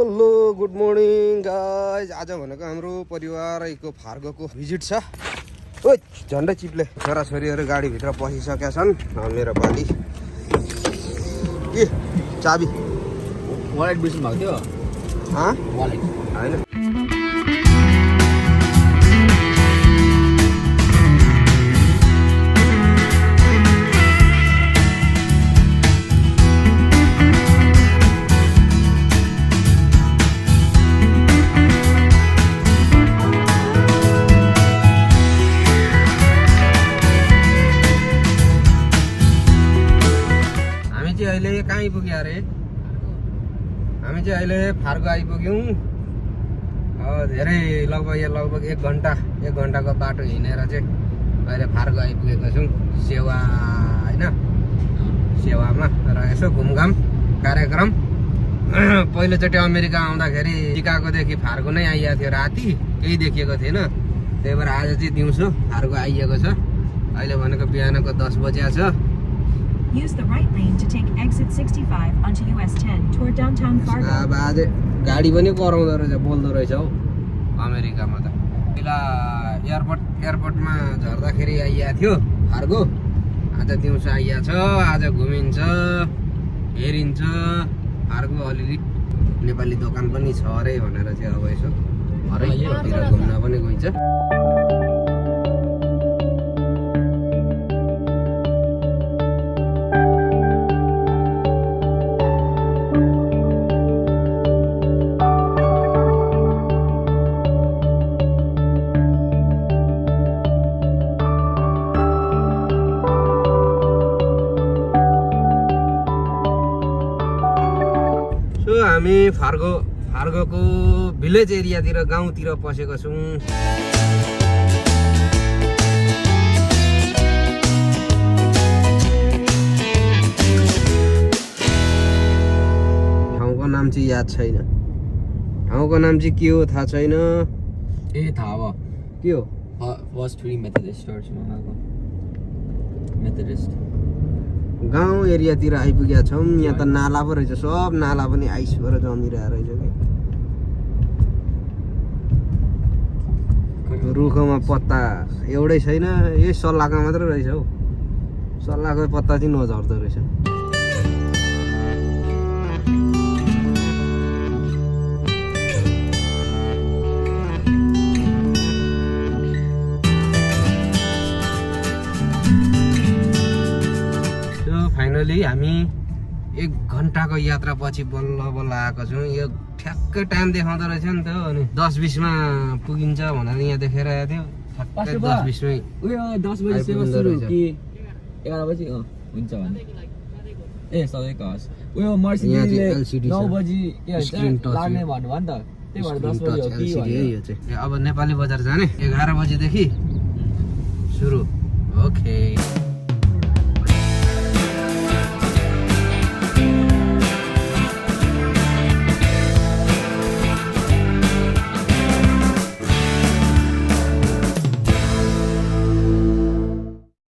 Hello good morning guys. आज भनेको हाम्रो परिवारको फार्गोको भिजिट छ। ओ झन्डै चिप्ले छोराछोरीहरू गाडीभित्र पसिसकेका छन्। मेरो पालि के चाबी वालेट बिर्सनु भएको थियो। वालेट होइन, अहिले कहाँ आइपुग्यो अरे? हामी चाहिँ अहिले फार्गो आइपुग्यौँ। धेरै लगभग एक घन्टाको बाटो हिँडेर चाहिँ अहिले फार्गो आइपुगेको छौँ। सेवा होइन, सेवामा र यसो घुमघाम कार्यक्रम। पहिलोचोटि अमेरिका आउँदाखेरि सिकागोदेखि फार्गो नै आइएको थियो। राति केही देखिएको थिएन, त्यही भएर आज चाहिँ दिउँसो फार्गो आइएको छ। अहिले भनेको बिहानको 10 बजे छ। Use the right lane to take exit 65 onto US 10 toward downtown Fargo. अब आज गाडी पनि कराउँदो रहेछ, बोल्दो रहेछ हौ अमेरिकामा त। पहिला एयरपोर्टमा झर्दाखेरि आइएको थियो फार्गो, आज दिउँसो आइएको छ। आज घुमिन्छ, हेरिन्छ फार्गो। अलिअलि नेपाली दोकान पनि छ अरे भनेर चाहिँ अब यसो हरेकतिर घुम्न पनि गइन्छ। हामी फार्गोको भिलेज एरियातिर, गाउँतिर पसेको छौँ। ठाउँको नाम चाहिँ याद छैन। ठाउँको नाम चाहिँ के हो थाहा छैन। थाहा भयो के हो? फर्स्ट फ्री मेथोडिस्ट चर्च मगाएको। मेथोडिस्ट गाउँ एरियातिर आइपुगेका छौँ। यहाँ त नाला पो रहेछ, सब नाला पनि आइस भएर जमिरहेको रहेछ कि। रुखमा पत्ता एउटै छैन, यही सल्लाहको मात्रै रहेछ हौ। सल्लाहको पत्ता चाहिँ नझर्दो रहेछ। फाइनली हामी 1 घन्टाको यात्रा पछि बल्ल आएको छौँ। यो ठ्याक्कै टाइम देखाउँदो रहेछ नि त। अनि 10:20मा पुगिन्छ भनेर यहाँ देखेर आएको थियो। ठ्याक्कै 10:20मै उयो 10 बजे सेवा सुरु कि 11 बजे हुन्छ भने। ए सबैको हस्। उयो मर्सिडीले 9 बजे के भन्छ लाग्ने भन्नुभयो नि त। त्यही भएर 10 बजे हो कि भने। अब नेपाली बजार जाने 11 बजेदेखि सुरु। ओके,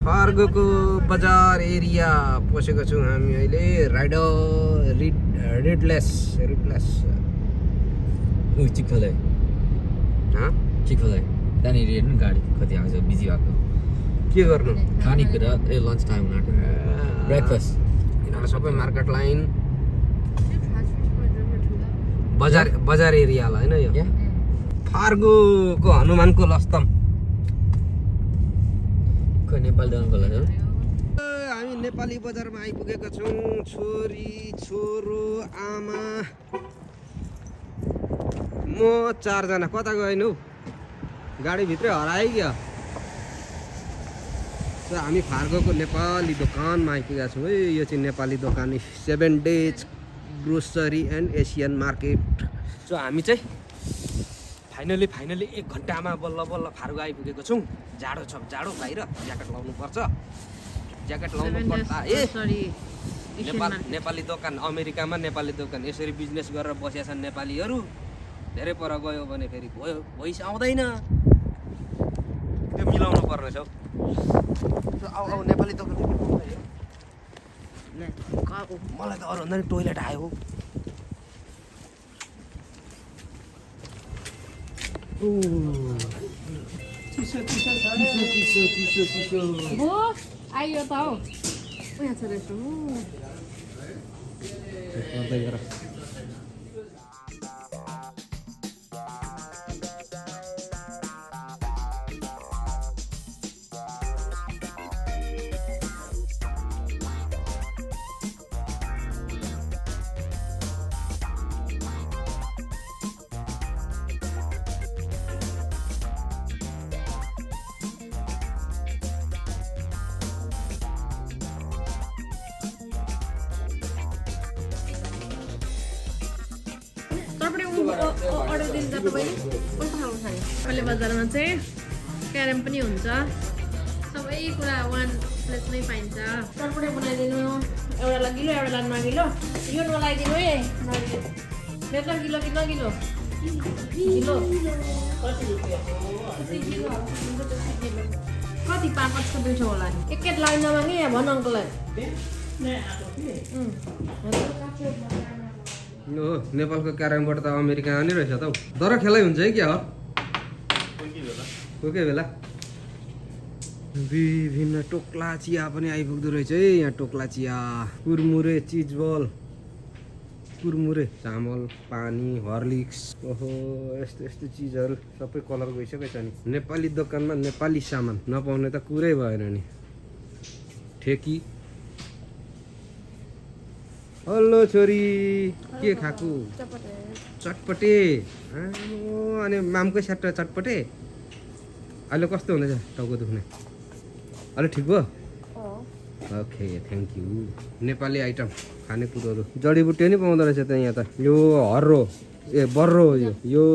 फार्गोको बजार एरिया पसेको छौँ हामी अहिले। रिडलेस चिखलै त्यहाँनिर हेर्नु गाडी कति आउँछ। बिजी भएको के गर्नु? खानेकुरा लन्च टाइम हुन आँट्यो। ब्रेकफास्ट यिनीहरू सबै मार्केट लाइन बजार एरियालाई होइन यो। फार्गोको हनुमानको लस्तम नेपाली दोकानको लागि हो। हामी नेपाली बजारमा आइपुगेका छौँ। छोरी, छोरो, आमा, म 4 जना। कता गएन हौ? गाडीभित्रै हराइगयो। हामी फार्गोको नेपाली दोकानमा आइपुगेका छौँ है। यो चाहिँ नेपाली दोकान 7 days grocery and Asian market. So हामी चाहिँ फाइनली 1 घन्टामा बल्ल फार्गो आइपुगेको छौँ। जाडो छ, जाडो बाहिर। ज्याकेट लाउनु पर्छ, ज्याकेट लाउनु पर्छ। नेपाली दोकान, अमेरिकामा नेपाली दोकान। यसरी बिजनेस गरेर बसेका छन् नेपालीहरू। धेरै पर गयो भने फेरि भोइस आउँदैन, त्यो मिलाउनु पर्ने छ। आऊ नेपाली दोकान मलाई त अरूभन्दा नि टोइलेट आयो। हो आइयो त हौ यहाँ छ रहेछ अर्डर दिन्छ तपाईँले कुन खानु खाने अहिले बजारमा चाहिँ क्यारम पनि हुन्छ सबै कुरा वान प्लेटमै पाइन्छ चटपटे बनाइदिनु एउटालाई गिलो एउटालाई नगिलो यो नलाइदिनु है नगिलो किलो कि नगिलो किलो कति 500 दुइटो होला नि एक लाइन नमागे यहाँ भन अङ्कललाई हो नेपालको क्यारमबाट त अमेरिका आउने रहेछ त हौ तर खेलाइ हुन्छ है क्या हो कोही कोही बेला विभिन्न टोक्ला चिया पनि आइपुग्दो रहेछ है यहाँ टोक्ला चिया कुरमुरे चिज बल कुरमुरे चामल पानी हर्लिक्स ओहो यस्तो यस्तो चिजहरू सबै कलर गइसकेको छ नि नेपाली दोकानमा नेपाली सामान नपाउने त कुरै भएन नि ठेकी हेलो छोरी के खाएको चटपटे अनि मामकै स्याट चटपटे अहिले कस्तो हुँदैछ टाउको दुख्ने अहिले ठिक भयो okay thank you Nepali item खानेकुरोहरू जडीबुटी पनि पाउँदो रहेछ त यहाँ त यो हर्रो ए बर्रो यो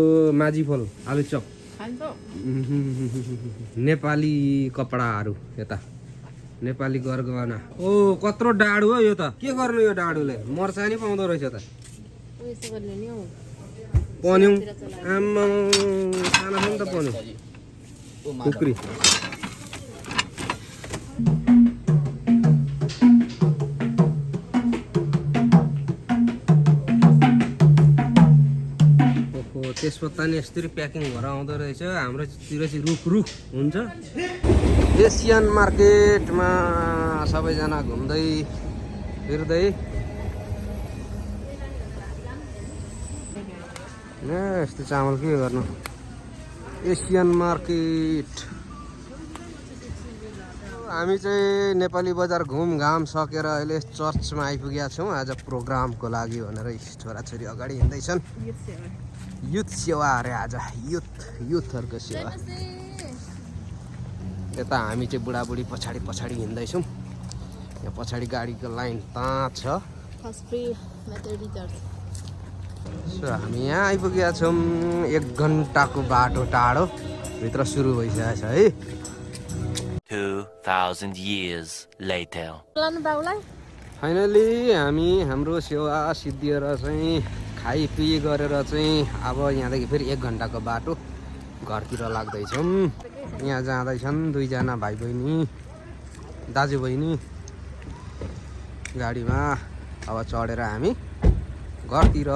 माझी फल आलु चप नेपाली कपडाहरू यता नेपाली गरगहना ओ कत्रो डाडु हो यो त के गर्नु यो डाडुले मर्सानी पाउँदो रहेछ त पन्यौ आम्मा सानो छ नि त पन्यौ खुक्री तेजपत्ता नि यस्तरी प्याकिङ भएर आउँदो रहेछ हाम्रोतिर चाहिँ रुख हुन्छ एसियन मार्केटमा सबैजना घुम्दै फिर्दै यस्तो चामल के गर्नु एसियन मार्केट हामी चाहिँ नेपाली बजार घुमघाम सकेर अहिले चर्चमा आइपुगेका छौँ आज प्रोग्रामको लागि भनेर छोराछोरी अगाडि हिँड्दैछन् युथ सेवा अरे आज युथहरूको सेवा यता हामी चाहिँ बुढाबुढी पछाडि हिँड्दैछौँ यहाँ पछाडि गाडीको लाइन ताछ सो हामी यहाँ आइपुगेका छौँ 1 घन्टाको बाटो टाढो भित्र सुरु भइसकेको छ है 2000 years later फाइनली हामी हाम्रो सेवा सिद्धिएर चाहिँ खाइपिई गरेर चाहिँ अब यहाँदेखि फेरि 1 घन्टाको बाटो घरतिर लाग्दैछौँ यहाँ जाँदैछन् 2 जना भाइ बहिनी दाजु बहिनी गाडीमा अब चढेर हामी घरतिर